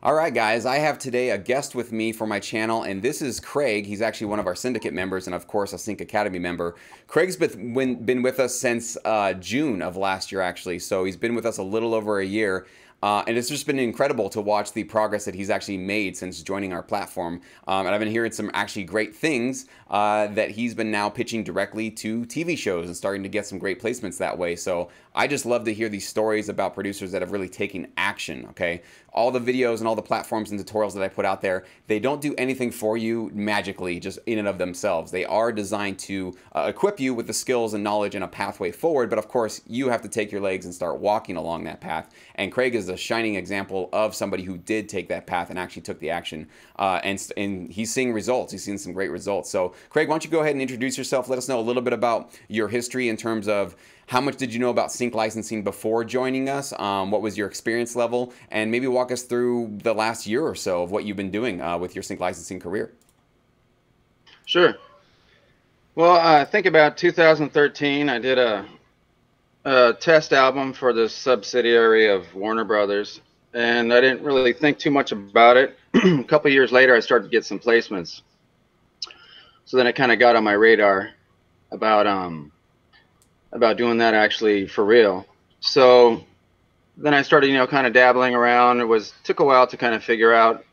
All right, guys, I have today a guest with me for my channel, and this is Craig. He's actually one of our syndicate members and, of course, a Sync Academy member. Craig's been with us since June of last year, actually, so he's been with us a little over a year. And it's just been incredible to watch the progress that he's actually made since joining our platform. And I've been hearing some actually great things that he's been now pitching directly to TV shows and starting to get some great placements that way. So I just love to hear these stories about producers that have really taken action, okay? All the videos and all the platforms and tutorials that I put out there, they don't do anything for you magically, just in and of themselves. They are designed to equip you with the skills and knowledge and a pathway forward, but of course, you have to take your legs and start walking along that path. And Craig is a shining example of somebody who did take that path and actually took the action. And he's seeing results. He's seeing some great results. So, Craig, why don't you go ahead and introduce yourself? Let us know a little bit about your history in terms of how much did you know about sync licensing before joining us? What was your experience level? And maybe walk us through the last year or so of what you've been doing with your sync licensing career. Sure. Well, I think about 2013, I did a test album for the subsidiary of Warner Brothers, and I didn't really think too much about it. A couple years later, I started to get some placements. So then it kind of got on my radar about doing that actually for real. So then I started, kind of dabbling around. Took a while to kind of figure out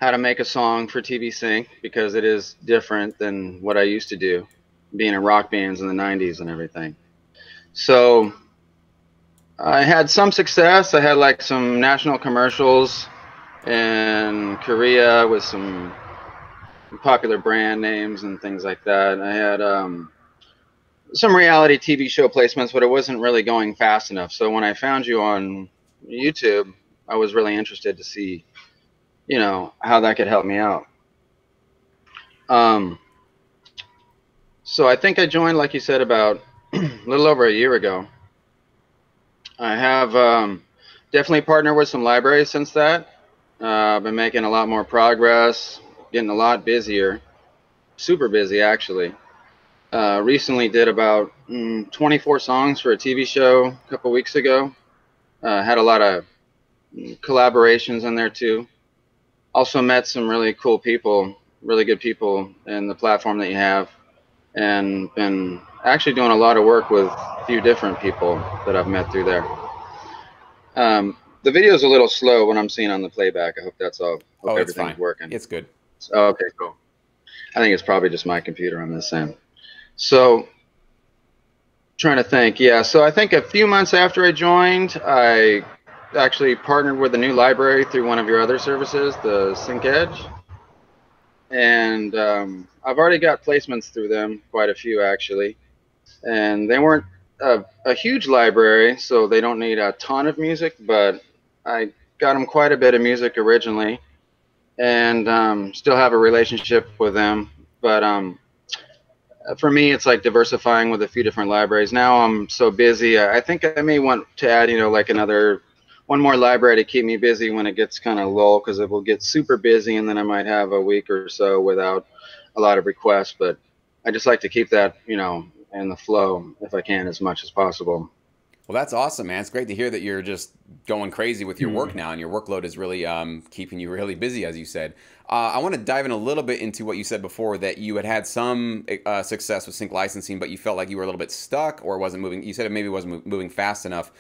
how to make a song for TV Sync, because it is different than what I used to do, being in rock bands in the 90s and everything. So I had some success. I had like some national commercials in Korea with some popular brand names and things like that. I had some reality TV show placements, but it wasn't really going fast enough. So when I found you on YouTube, I was really interested to see, how that could help me out. So I think I joined, like you said, about a little over a year ago. I have definitely partnered with some libraries since that. I've been making a lot more progress, getting a lot busier, super busy actually. Recently did about 24 songs for a TV show a couple weeks ago. Had a lot of collaborations in there too. Also met some really cool people, really good people in the platform that you have, and been actually doing a lot of work with a few different people that I've met through there. The video is a little slow when I'm seeing on the playback. I hope that's all. Hope It's everything's fine. working. It's good. Okay, cool. I think it's probably just my computer I'm missing. So, trying to think. Yeah, so I think a few months after I joined, I actually partnered with a new library through one of your other services, the Sync Edge. And I've already got placements through them, quite a few actually. And they weren't a huge library, so they don't need a ton of music, but I got them quite a bit of music originally, and still have a relationship with them. But for me, it's like diversifying with a few different libraries. Now I'm so busy, I think I may want to add, like one more library to keep me busy when it gets kind of low, because it will get super busy, and then I might have a week or so without a lot of requests. But I just like to keep that, in the flow if I can, as much as possible. Well, that's awesome, man. It's great to hear that you're just going crazy with your work now, and your workload is really keeping you really busy, as you said. I want to dive in a little bit into what you said before, that you had some success with sync licensing, but you felt like you were a little bit stuck or wasn't moving. You said it maybe wasn't moving fast enough.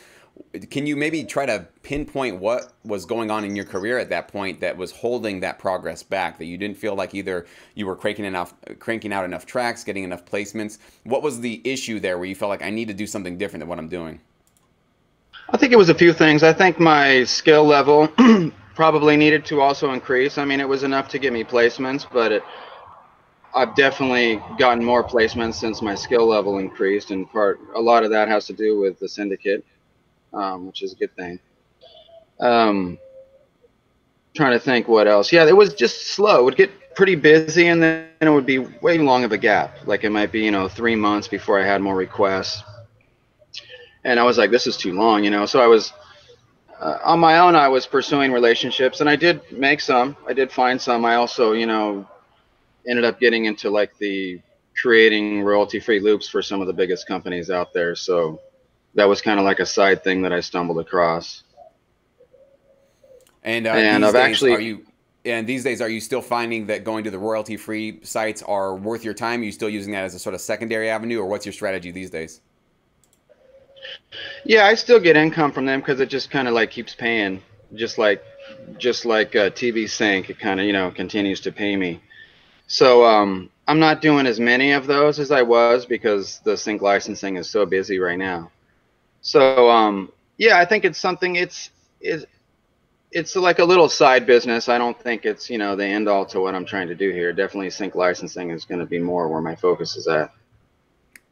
Can you maybe try to pinpoint what was going on in your career at that point that was holding that progress back, that you didn't feel like either you were cranking out enough tracks, getting enough placements? What was the issue there where you felt like, I need to do something different than what I'm doing? I think it was a few things. I think my skill level probably needed to also increase. I mean, it was enough to get me placements, but I've definitely gotten more placements since my skill level increased, and a lot of that has to do with the syndicate, which is a good thing. Trying to think what else. Yeah, it was just slow. It would get pretty busy, and then it would be way long of a gap. Like it might be, 3 months before I had more requests. And I was like, this is too long, So I was on my own. I was pursuing relationships, and I did make some. I did find some. I also, ended up getting into like the creating royalty-free loops for some of the biggest companies out there. So that was kind of like a side thing that I stumbled across. And And these I've days, actually, are you still finding that going to the royalty-free sites are worth your time? Are you still using that as a sort of secondary avenue, or what's your strategy these days? yeah, I still get income from them because it just kind of like keeps paying, just like TV Sync. It kind of continues to pay me. So I'm not doing as many of those as I was because the sync licensing is so busy right now. So yeah, I think it's something. It's it's like a little side business. I don't think it's the end all to what I'm trying to do here. Definitely sync licensing is going to be more where my focus is at.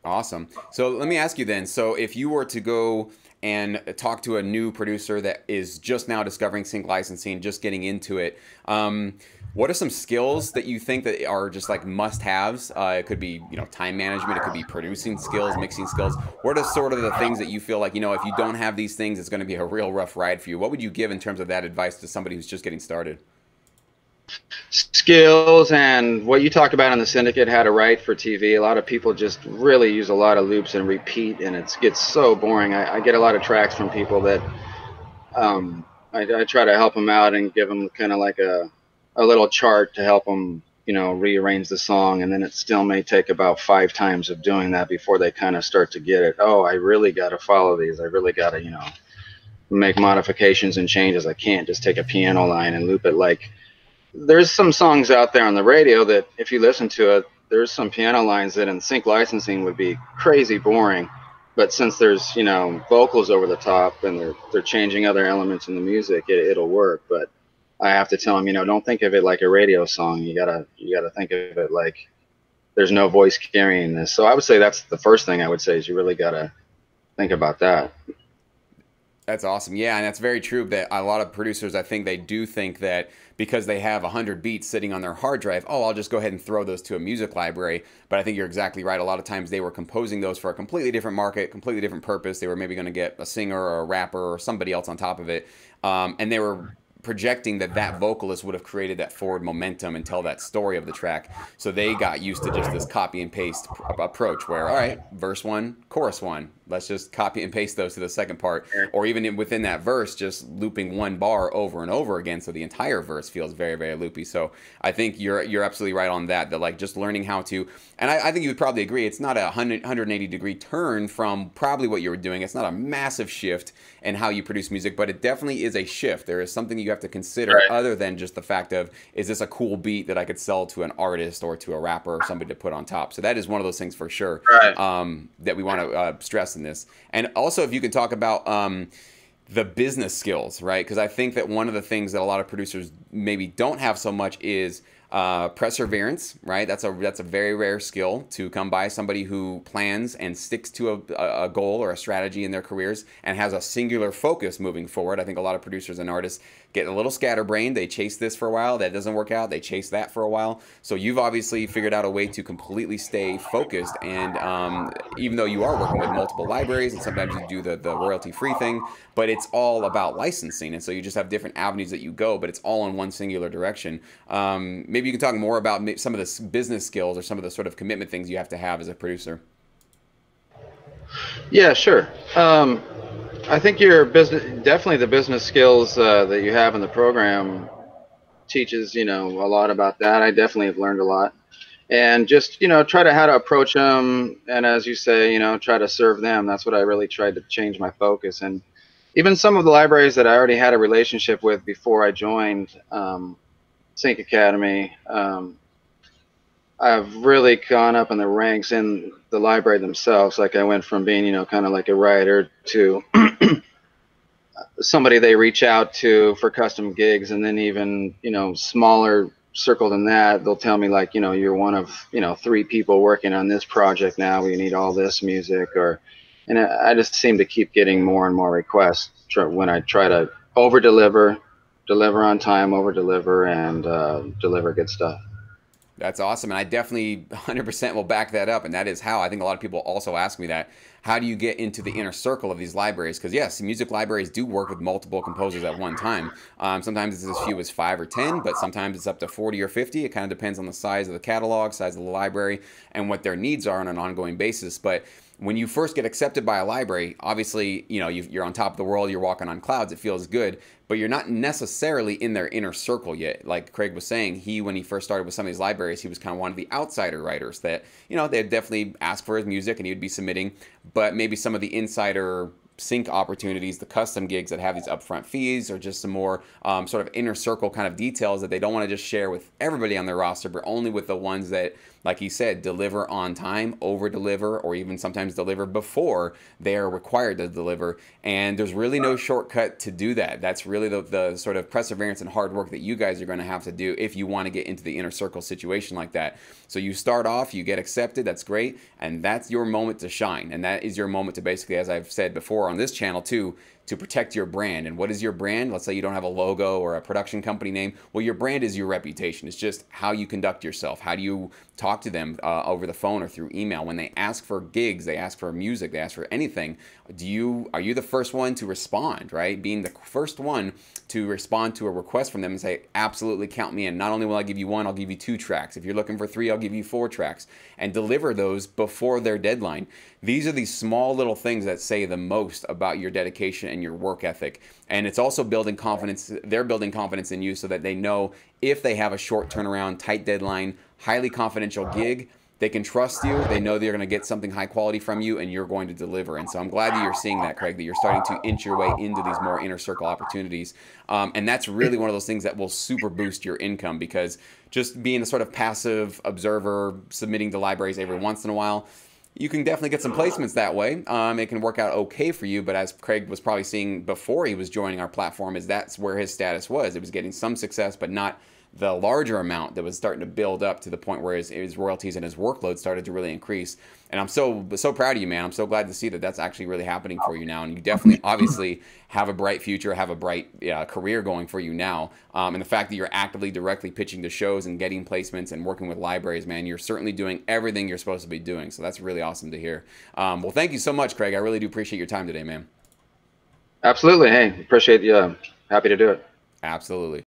Awesome. So let me ask you then. So if you were to go and talk to a new producer that is just now discovering sync licensing, just getting into it, what are some skills that you think that are just like must-haves? It could be, time management. It could be producing skills, mixing skills. What are sort of the things that you feel like, if you don't have these things, it's going to be a real rough ride for you? What would you give in terms of that advice to somebody who's just getting started? Skills and what you talked about in the syndicate, how to write for TV. A lot of people just really use a lot of loops and repeat, and it gets so boring. I get a lot of tracks from people that I try to help them out and give them kind of like a little chart to help them, rearrange the song, and then it still may take about 5 times of doing that before they kind of start to get it. Oh, I really got to follow these. I really got to, make modifications and changes. I can't just take a piano line and loop it like there's some songs out there on the radio that if you listen to it, there's some piano lines that in sync licensing would be crazy boring. But since there's vocals over the top and they're changing other elements in the music, it'll work. But I have to tell them, don't think of it like a radio song. You gotta think of it like there's no voice carrying this. So I would say that's the first thing I would say is you really gotta think about that. That's awesome. Yeah, and that's very true that a lot of producers, I think they do think that because they have 100 beats sitting on their hard drive, oh, I'll just go ahead and throw those to a music library. But I think you're exactly right. A lot of times they were composing those for a completely different market, completely different purpose. They were maybe going to get a singer or a rapper or somebody else on top of it. And they were projecting that that vocalist would have created that forward momentum and tell that story of the track. So they got used to just this copy and paste approach where, all right, verse one, chorus one, let's just copy and paste those to the second part. Or even within that verse, just looping one bar over and over again. So the entire verse feels very, very loopy. So I think you're absolutely right on that, that like just learning how to, and I think you would probably agree, it's not a 180-degree turn from probably what you were doing. It's not a massive shift in how you produce music, but it definitely is a shift. There is something you have to consider Right. other than just the fact of, is this a cool beat that I could sell to an artist or to a rapper or somebody to put on top? So that is one of those things for sure, Right. that we want to stress in this. And also, if you can talk about the business skills, right? Because I think that one of the things that a lot of producers maybe don't have so much is perseverance, right? That's a very rare skill to come by. Somebody who plans and sticks to a goal or a strategy in their careers and has a singular focus moving forward. I think a lot of producers and artists get a little scatterbrained. They chase this for a while, that doesn't work out. They chase that for a while. So you've obviously figured out a way to completely stay focused. And even though you are working with multiple libraries and sometimes you do the royalty-free thing, but it's all about licensing. And so you just have different avenues that you go, but it's all in one singular direction. Maybe you can talk more about some of the business skills or some of the sort of commitment things you have to have as a producer. Yeah, sure. I think your business, definitely the business skills that you have in the program teaches, a lot about that. I definitely have learned a lot. And just, try to how to approach them. And as you say, try to serve them. That's what I really tried to change my focus. And even some of the libraries that I already had a relationship with before I joined Sync Academy, I've really gone up in the ranks in the library themselves. Like I went from being, kind of like a writer to somebody they reach out to for custom gigs, and then even smaller circle than that, they'll tell me like you're one of 3 people working on this project now. We need all this music, and I just seem to keep getting more and more requests when I try to over deliver, deliver on time, over deliver, and deliver good stuff. That's awesome. And I definitely 100% will back that up. And that is how I think a lot of people also ask me that. How do you get into the inner circle of these libraries? Because yes, music libraries do work with multiple composers at one time. Sometimes it's as few as 5 or 10, but sometimes it's up to 40 or 50. It kind of depends on the size of the catalog, size of the library, and what their needs are on an ongoing basis. But when you first get accepted by a library, obviously, you know, you're on top of the world, you're walking on clouds, it feels good, but you're not necessarily in their inner circle yet. Like Craig was saying, when he first started with some of these libraries, he was kind of one of the outsider writers that, you know, they'd definitely ask for his music and he would be submitting, but maybe some of the insider sync opportunities, the custom gigs that have these upfront fees, or just some more sort of inner circle kind of details that they don't want to just share with everybody on their roster, but only with the ones that, like he said, deliver on time, over deliver, or even sometimes deliver before they are required to deliver. And there's really no shortcut to do that. That's really the sort of perseverance and hard work that you guys are going to have to do if you want to get into the inner circle situation like that. So you start off, you get accepted, that's great, and that's your moment to shine. And that is your moment to basically, as I've said before on this channel too, to protect your brand. And what is your brand? Let's say you don't have a logo or a production company name. Well, your brand is your reputation. It's just how you conduct yourself. How do you talk to them over the phone or through email? When they ask for gigs, they ask for music, they ask for anything, are you the first one to respond, right? Being the first one to respond to a request from them and say, absolutely, count me in. Not only will I give you 1, I'll give you 2 tracks. If you're looking for 3, I'll give you 4 tracks, and deliver those before their deadline. These are these small little things that say the most about your dedication and your work ethic. And it's also building confidence. They're building confidence in you so that they know if they have a short turnaround, tight deadline, highly confidential gig, they can trust you. They know they're going to get something high quality from you, and you're going to deliver. And so I'm glad that you're seeing that, Craig, that you're starting to inch your way into these more inner circle opportunities. And that's really one of those things that will super boost your income, because just being a sort of passive observer, submitting to libraries every once in a while, you can definitely get some placements that way. It can work out okay for you, but as Craig was probably seeing before he was joining our platform, is that's where his status was. It was getting some success, but not the larger amount that was starting to build up to the point where his royalties and his workload started to really increase. And I'm so proud of you, man. I'm so glad to see that that's actually really happening for you now. And you definitely, obviously, have a bright future, have a bright career going for you now. And the fact that you're actively, directly pitching to shows and getting placements and working with libraries, man, you're certainly doing everything you're supposed to be doing. So that's really awesome to hear. Well, thank you so much, Craig. I really do appreciate your time today, man. Absolutely. Hey, appreciate you. Happy to do it. Absolutely.